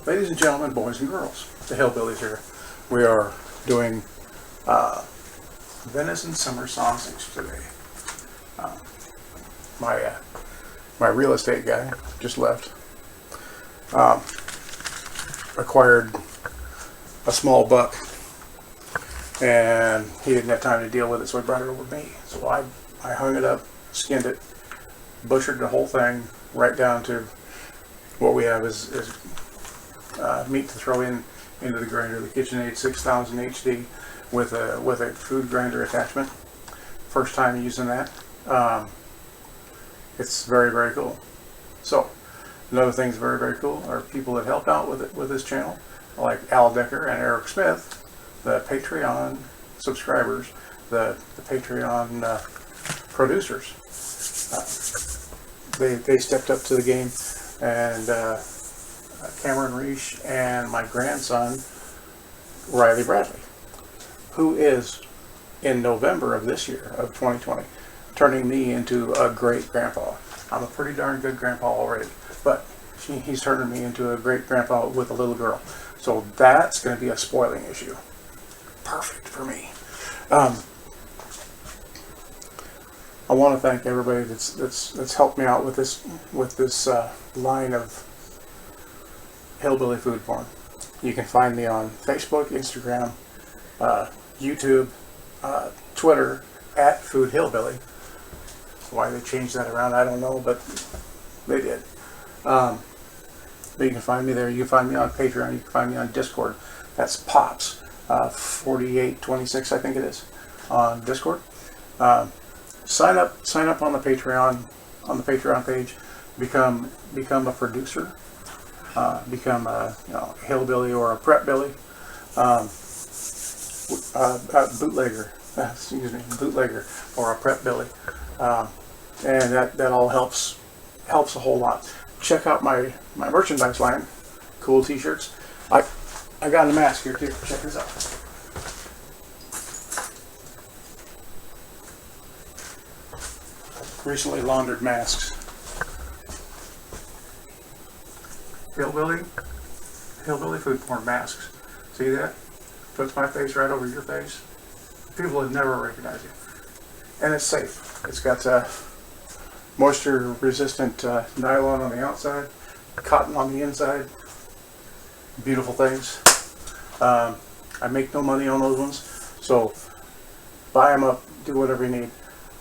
Ladies and gentlemen, boys and girls, the Hillbillies here. We are doing Venison Summer Sausage today. My real estate guy just left. Acquired a small buck, and he didn't have time to deal with it, so he brought it over to me. So I hung it up, skinned it, butchered the whole thing right down to what we have is meat to throw into the grinder, the KitchenAid 6000 HD with a food grinder attachment. First time using that. It's very, very cool. So another thing that's very, very cool are people that help out with this channel, like Al Decker and Eric Smith, the Patreon subscribers, the Patreon producers. They stepped up to the game, and Cameron Reich and my grandson Riley Bradley, who is in November of this year of 2020 turning me into a great grandpa. I'm a pretty darn good grandpa already, but he's turning me into a great grandpa with a little girl. So that's going to be a spoiling issue. Perfect for me. I want to thank everybody that's helped me out with this line of hillbilly food porn. You can find me on Facebook, Instagram, YouTube, Twitter at Food Hillbilly. Why they changed that around, I don't know, but they did. But you can find me there. You can find me on Patreon. You can find me on Discord. That's Pops 4826, I think it is, on Discord. Sign up on the Patreon page. Become a producer. Become a hillbilly or a prep billy. Bootlegger. Bootlegger or a prep billy. And that all helps a whole lot. Check out my merchandise line. Cool t-shirts. I got a mask here too. Check this out. Recently laundered masks. Hillbilly food porn masks. See that? Puts my face right over your face. People would never recognize you. And it's safe. It's got moisture resistant nylon on the outside, cotton on the inside. Beautiful things. I make no money on those ones, so buy them up, do whatever you need.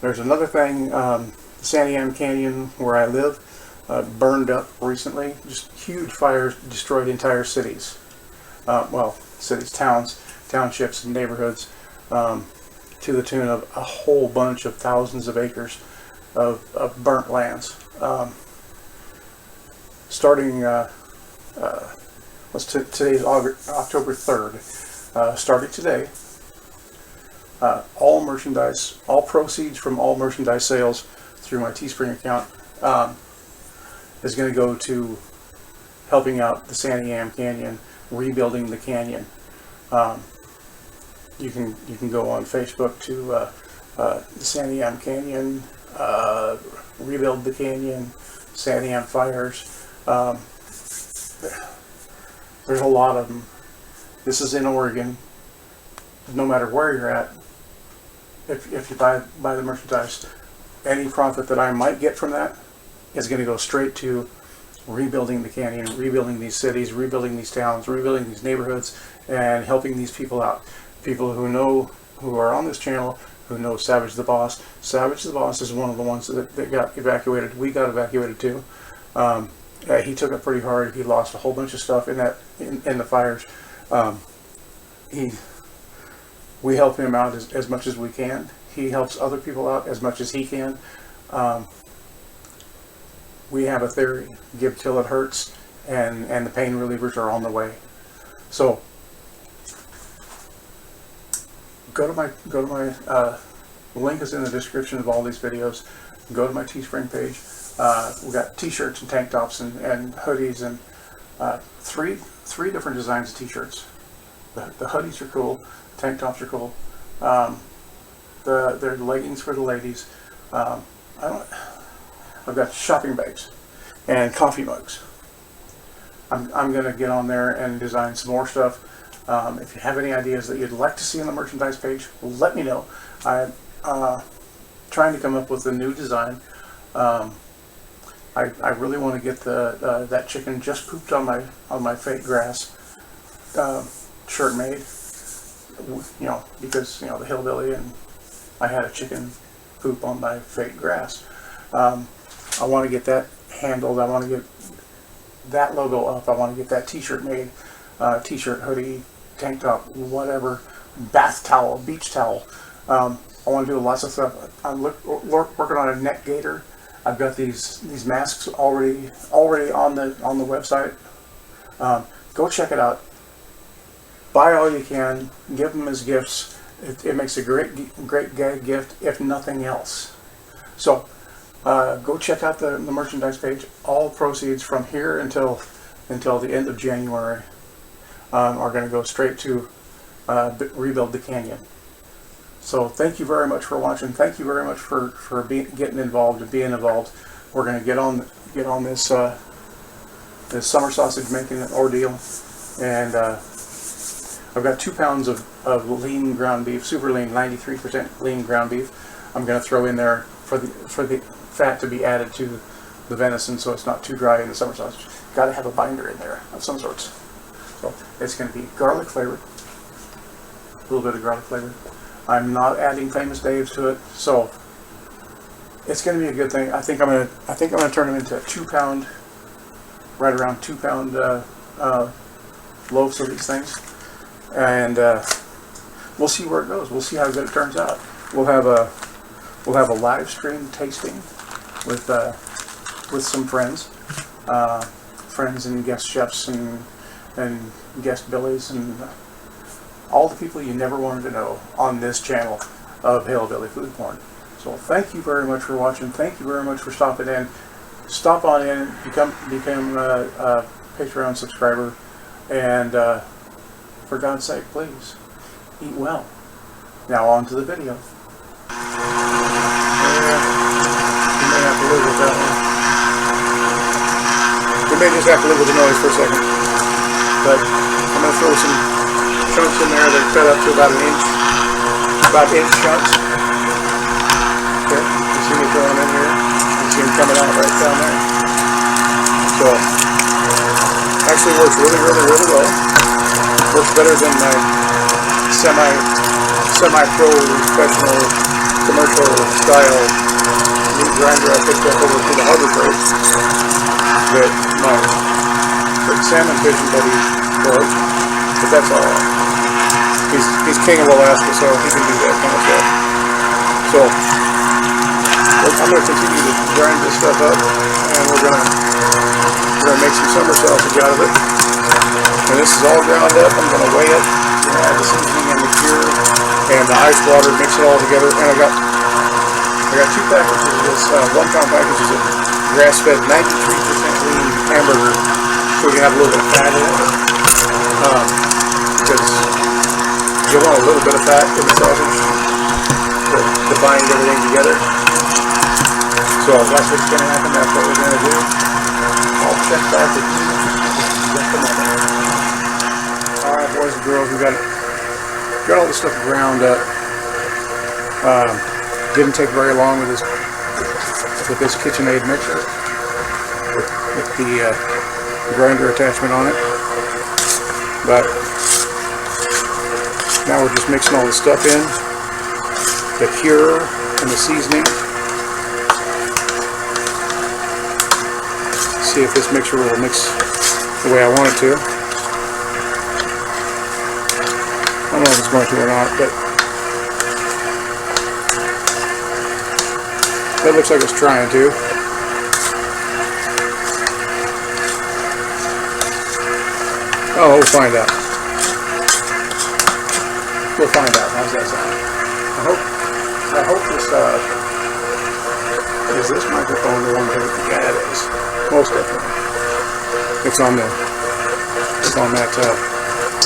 There's another thing, Santiam Canyon where I live burned up recently. Just huge fires destroyed entire cities. Cities, towns, townships, and neighborhoods, to the tune of a whole bunch of thousands of acres of burnt lands. Starting, today's October 3rd. Starting today, all merchandise, all proceeds from all merchandise sales through my Teespring account is going to go to helping out the Santiam Canyon, rebuilding the canyon. You can go on Facebook to the Santiam Canyon, rebuild the canyon, Santiam fires. There's a lot of them. This is in Oregon. No matter where you're at, if you buy the merchandise, any profit that I might get from that is going to go straight to rebuilding the canyon, rebuilding these cities, rebuilding these towns, rebuilding these neighborhoods, and helping these people out. People who are on this channel, who know Savage the Boss. Savage the Boss is one of the ones that got evacuated. We got evacuated too. He took it pretty hard. He lost a whole bunch of stuff in the fires. We help him out as much as we can. He helps other people out as much as he can. We have a theory: give till it hurts, and the pain relievers are on the way. So go to my link is in the description of all these videos. Go to my Teespring page. We got t-shirts and tank tops and hoodies and three different designs of t-shirts. The hoodies are cool. Tank tops are cool. They're leggings for the ladies. I've got shopping bags and coffee mugs. I'm going to get on there and design some more stuff. If you have any ideas that you'd like to see on the merchandise page, let me know. I'm trying to come up with a new design. I really want to get that chicken just pooped on my fake grass shirt made. Because the Hillbilly and I had a chicken poop on my fake grass. I want to get that handled. I want to get that logo up. I want to get that t-shirt made. T-shirt, hoodie, tank top, whatever, bath towel, beach towel. I want to do lots of stuff. I'm working on a neck gaiter. I've got these masks already on the website. Go check it out. Buy all you can. Give them as gifts. It makes a great gag gift, if nothing else. So go check out the merchandise page. All proceeds from here until the end of January are going to go straight to rebuild the canyon. So thank you very much for watching. Thank you very much for getting involved and being involved. We're going to get on this this summer sausage making ordeal, and I've got 2 pounds of lean ground beef, super lean, 93% lean ground beef. I'm going to throw in there for the fat to be added to the venison, so it's not too dry in the summer sausage. Got to have a binder in there of some sorts. So it's going to be garlic flavored, a little bit of garlic flavor. I'm not adding Famous Dave's to it, so it's going to be a good thing. I think I'm going to turn them into a 2 pound, right around 2 pound loaves of these things, and we'll see where it goes. We'll see how good it turns out. We'll have a live stream tasting with some friends and guest chefs and guest billies and all the people you never wanted to know on this channel of Hillbilly Food Porn. So thank you very much for watching. Thank you very much for stopping in. Stop on in, become a Patreon subscriber, and for God's sake, please eat well. Now on to the video. You may have to live with that one. You may just have to live with the noise for a second. But I'm going to throw some chunks in there that are cut up to about inch chunks. Okay, you see me throwing in here. You see them coming out right down there. So, actually works really, really, really well. Works better than my semi-pro professional commercial style meat grinder I picked up over to the Harbor Freight that my salmon fishing buddy broke, but that's alright. He's king of Alaska, so he can do that kind of stuff. So I'm going to continue to grind this stuff up, and we're going to make some summer sausage out of it. When this is all ground up, I'm going to weigh it, add the seasoning and the cure and the ice water, mix it all together. And I got 2 packages of this 1 pound packages of grass-fed 93% lean hamburger, so we can have a little bit of fat in it. Because you want a little bit of fat in the sausage to bind everything together. So that's what's going to happen. That's what we're going to do. I'll check back with you in just a moment. Alright, boys and girls, we got all this stuff ground up. Didn't take very long with this KitchenAid mixer with the grinder attachment on it. But now we're just mixing all the stuff in, the cure and the seasoning. See if this mixture will mix the way I want it to. I don't know if it's going to or not, but that looks like it's trying to. Oh, we'll find out. We'll find out. How's that sound? I hope this is this microphone the one that, yeah, it is. Most definitely. It's on that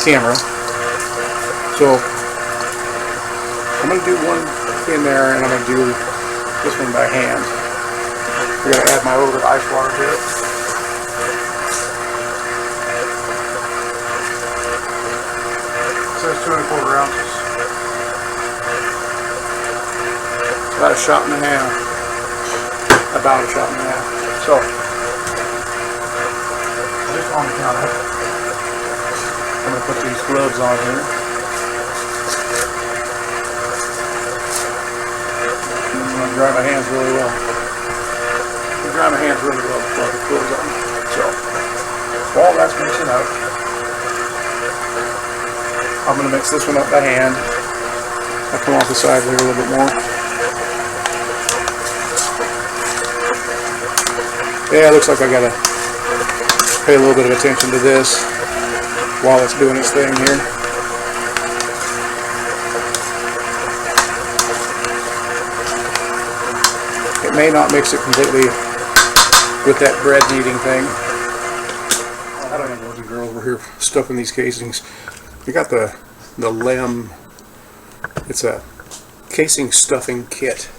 camera. So I'm going to do one in there, and I'm going to do this one by hand. I'm going to add my little bit of ice water to it. 2¼ ounces. About a shot and a half. About a shot and a half. So, just on the counter, I'm going to put these gloves on here. I'm going to dry my hands really well. Dry my hands really well before I put gloves on. So, while that's mixing up, I'm going to mix this one up by hand. I'll come off the side here a little bit more. Yeah, it looks like I got to pay a little bit of attention to this while it's doing its thing here. It may not mix it completely with that bread kneading thing. I don't know, boys and girls, we're here stuffing these casings. We got the LEM. It's a casing stuffing kit.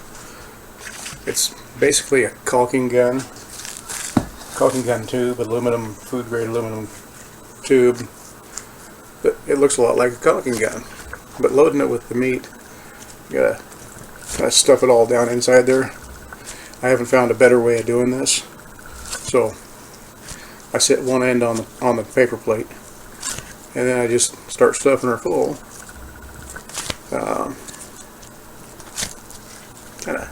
It's basically a caulking gun tube, aluminum, food grade aluminum tube. But it looks a lot like a caulking gun. But loading it with the meat, you gotta kind of stuff it all down inside there. I haven't found a better way of doing this, so I set one end on the paper plate, and then I just start stuffing her full. Kind of,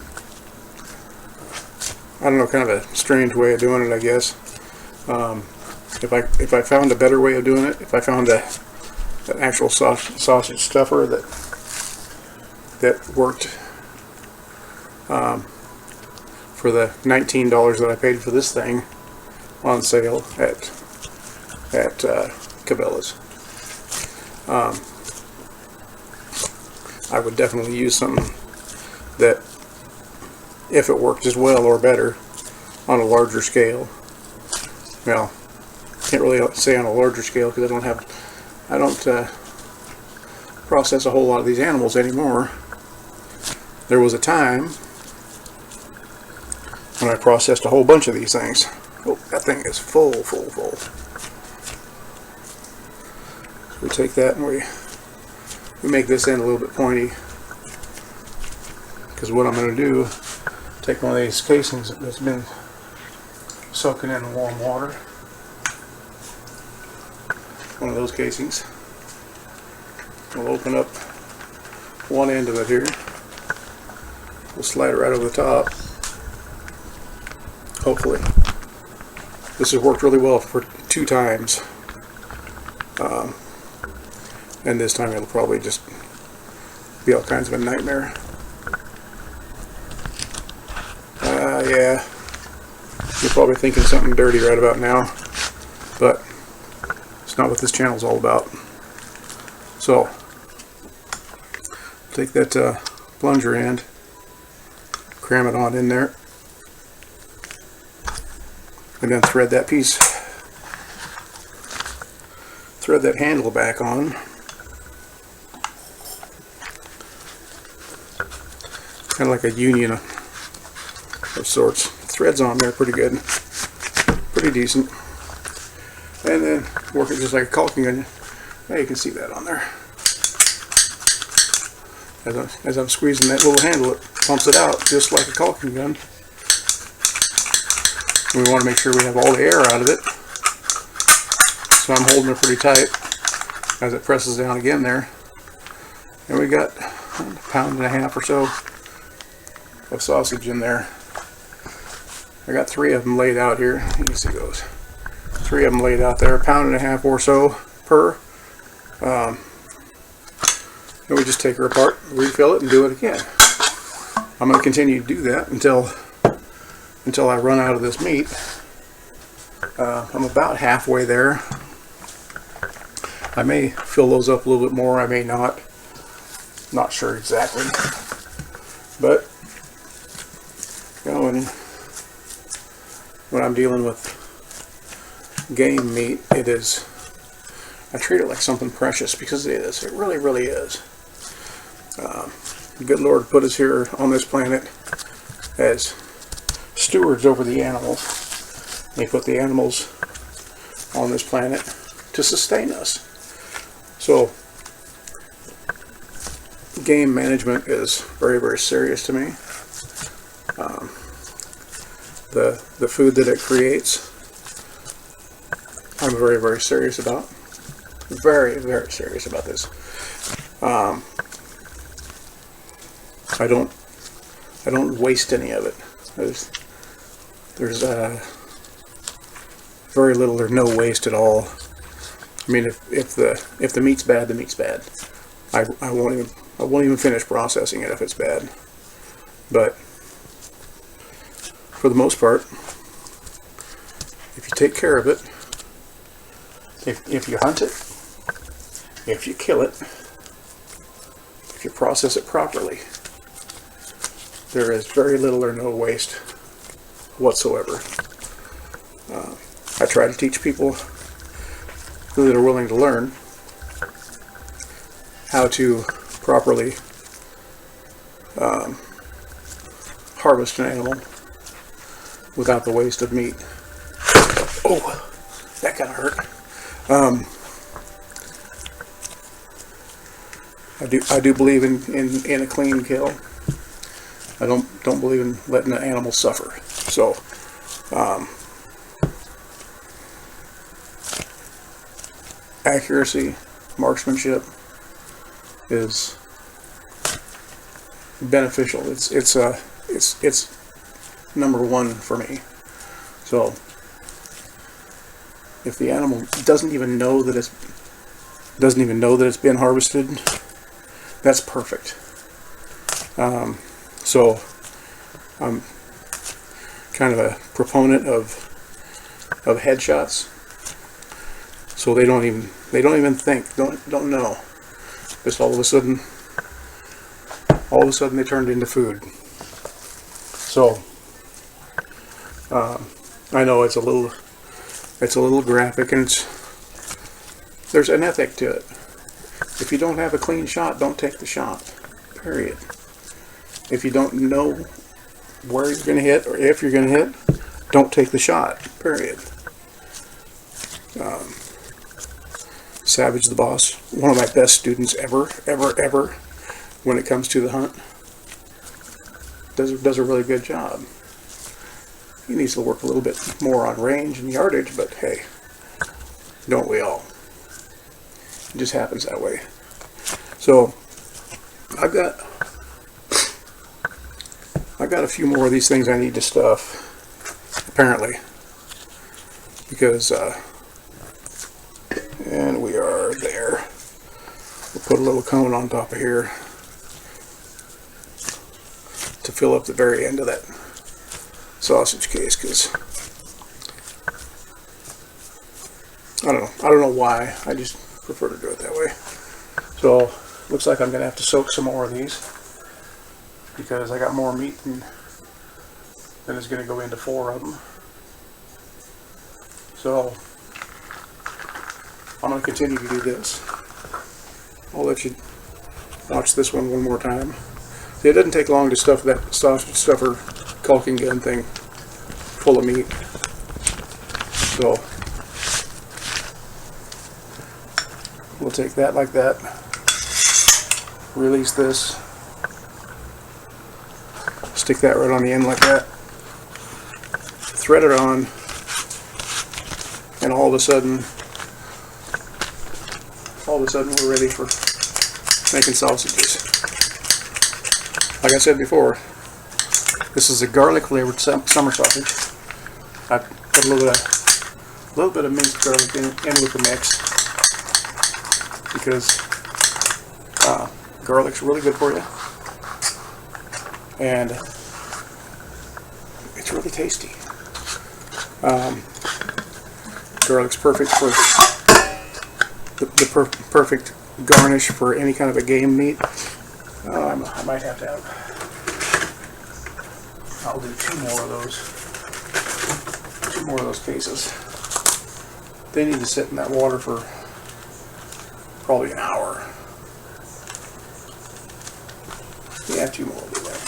I don't know, kind of a strange way of doing it, I guess. If I found a better way of doing it, if I found an actual sausage stuffer that worked for the $19 that I paid for this thing on sale at Cabela's, I would definitely use something that, if it worked as well or better on a larger scale. Well, can't really say on a larger scale because I don't process a whole lot of these animals anymore. There was a time when I processed a whole bunch of these things. Oh, that thing is full. So we take that and we make this end a little bit pointy, because what I'm going to do, take one of these casings that's been soaking in warm water, one of those casings. We'll open up one end of it here. We'll slide it right over the top. Hopefully. This has worked really well for 2 times. And this time it'll probably just be all kinds of a nightmare. Yeah. You're probably thinking something dirty right about now, but it's not what this channel's all about. So, take that plunger end, cram it on in there, and then thread that piece, thread that handle back on. Kind of like a union of sorts. Threads on there pretty good, pretty decent, and then work it just like a caulking gun. Yeah, you can see that on there. As I'm squeezing that little handle, it pumps it out just like a caulking gun. We want to make sure we have all the air out of it, so I'm holding it pretty tight as it presses down again there. And we got a pound and a half or so of sausage in there. I got 3 of them laid out here. You can see those. 3 of them laid out there, a pound and a half or so per. And we just take her apart, refill it, and do it again. I'm going to continue to do that until I run out of this meat. I'm about halfway there. I may fill those up a little bit more, I may not. Not sure exactly. But, you know, when I'm dealing with game meat, I treat it like something precious, because it is. It really, really is. The good Lord put us here on this planet as stewards over the animals. He put the animals on this planet to sustain us. So game management is very, very serious to me. The food that it creates, I'm very, very serious about. Very, very serious about this. I don't waste any of it. There's very little or no waste at all. I mean, if the meat's bad, the meat's bad. I won't even finish processing it if it's bad. But for the most part, if you take care of it, if you hunt it, if you kill it, if you process it properly, there is very little or no waste whatsoever. I try to teach people that are willing to learn how to properly harvest an animal without the waste of meat. Oh, that kind of hurt. I do believe in a clean kill. I don't believe in letting an animal suffer. So, accuracy, marksmanship is beneficial. It's number one for me. So, if the animal doesn't even know that it's been harvested, that's perfect. So I'm kind of a proponent of headshots. So they don't even think, don't know. Just all of a sudden they turned into food. So I know it's a little graphic, and there's an ethic to it. If you don't have a clean shot, don't take the shot. Period. If you don't know where you're going to hit or if you're going to hit, don't take the shot. Period. Savage the Boss, one of my best students ever, when it comes to the hunt, does a really good job. He needs to work a little bit more on range and yardage, but hey, don't we all? It just happens that way. So I've got a few more of these things I need to stuff, apparently, because and we are there. We'll put a little cone on top of here to fill up the very end of that sausage case, because I don't know why, I just prefer to do it that way. So looks like I'm gonna have to soak some more of these, because I got more meat than is gonna go into 4 of them. So I'm gonna continue to do this. I'll let you watch this one more time. See, it doesn't take long to stuff that sausage stuffer caulking gun thing full of meat. So we'll take that like that, release this, stick that right on the end like that, thread it on, and all of a sudden we're ready for making sausages. Like I said before, this is a garlic flavored summer sausage. I put a little bit of minced garlic in with the mix, because garlic's really good for you, and it's really tasty. Garlic's perfect for the perfect garnish for any kind of a game meat. I might have to have. I'll do 2 more of those cases. They need to sit in that water for probably an hour. Yeah, 2 more will do that.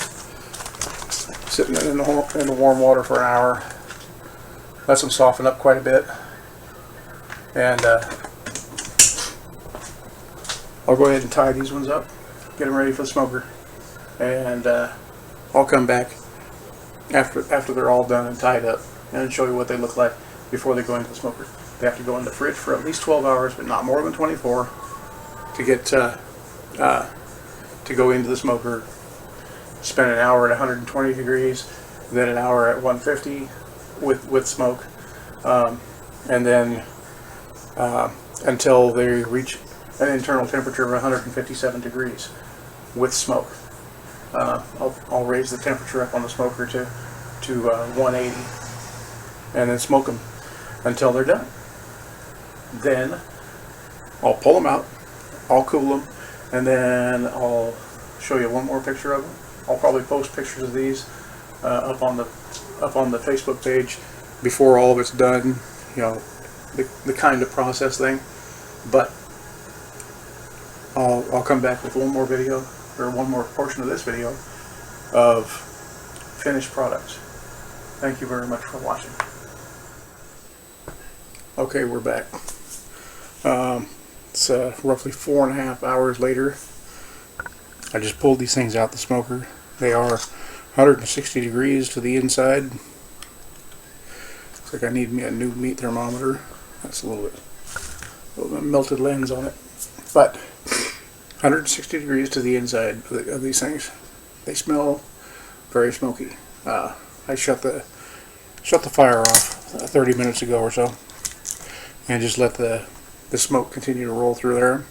Sitting in the warm water for an hour. Lets them soften up quite a bit. And I'll go ahead and tie these ones up. get them ready for the smoker, and I'll come back after they're all done and tied up and show you what they look like before they go into the smoker. They have to go in the fridge for at least 12 hours, but not more than 24 to get to go into the smoker. Spend an hour at 120 degrees, then an hour at 150 with smoke, and then until they reach an internal temperature of 157 degrees with smoke. I'll raise the temperature up on the smoker to 180, and then smoke them until they're done. Then I'll pull them out, I'll cool them, and then I'll show you one more picture of them. I'll probably post pictures of these up on the Facebook page before all of it's done. You know, the kind of process thing. But I'll come back with one more video, or one more portion of this video of finished products. Thank you very much for watching. Okay, we're back. It's roughly 4.5 hours later. I just pulled these things out the smoker. They are 160 degrees to the inside. Looks like I need me a new meat thermometer. That's a little bit melted lens on it. But 160 degrees to the inside of these things. They smell very smoky. I shut the fire off 30 minutes ago or so, and just let the smoke continue to roll through there.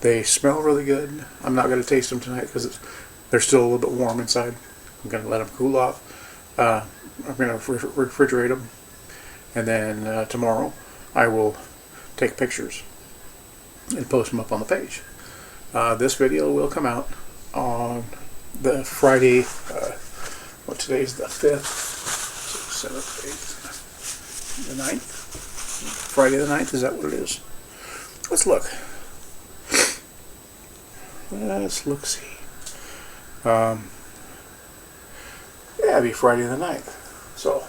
They smell really good. I'm not going to taste them tonight because they're still a little bit warm inside. I'm going to let them cool off. I'm going to refrigerate them, and then tomorrow I will take pictures and post them up on the page. This video will come out on the Friday, what today's the 5th, 7th, 8th, the 9th? Friday the 9th, is that what it is? Let's look. Let's see. Yeah, it'd be Friday the 9th. So,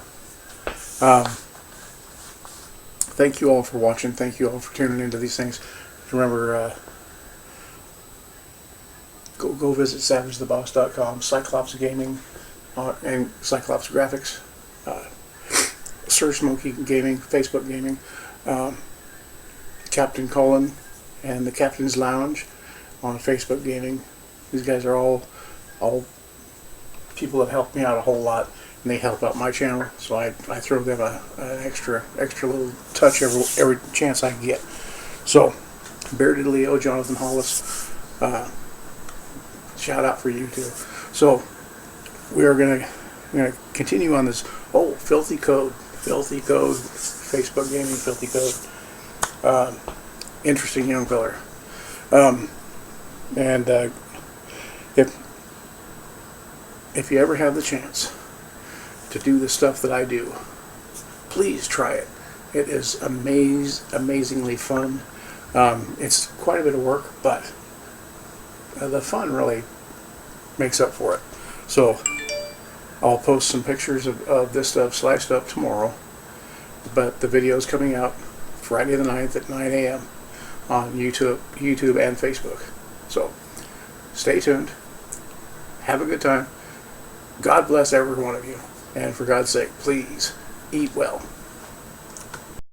thank you all for watching. Thank you all for tuning into these things. Remember, go visit SavageTheBoss.com, Cyclops Gaming, and Cyclops Graphics, Sir Smokey Gaming, Facebook Gaming, Captain Colin, and the Captain's Lounge on Facebook Gaming. These guys are all people that help me out a whole lot, and they help out my channel, so I throw them an extra little touch every chance I get. So, Bearded Leo, Jonathan Hollis, shout out for you too. So, we are gonna continue on this. Oh, Filthy Code, Facebook Gaming, Filthy Code. Interesting young feller. And if you ever have the chance to do the stuff that I do, please try it. It is amazingly fun. It's quite a bit of work, but the fun really makes up for it. So I'll post some pictures of this stuff sliced up tomorrow, but the video is coming out Friday the 9th at 9 a.m. on YouTube and Facebook. So stay tuned. Have a good time. God bless every one of you. And for God's sake, please eat well.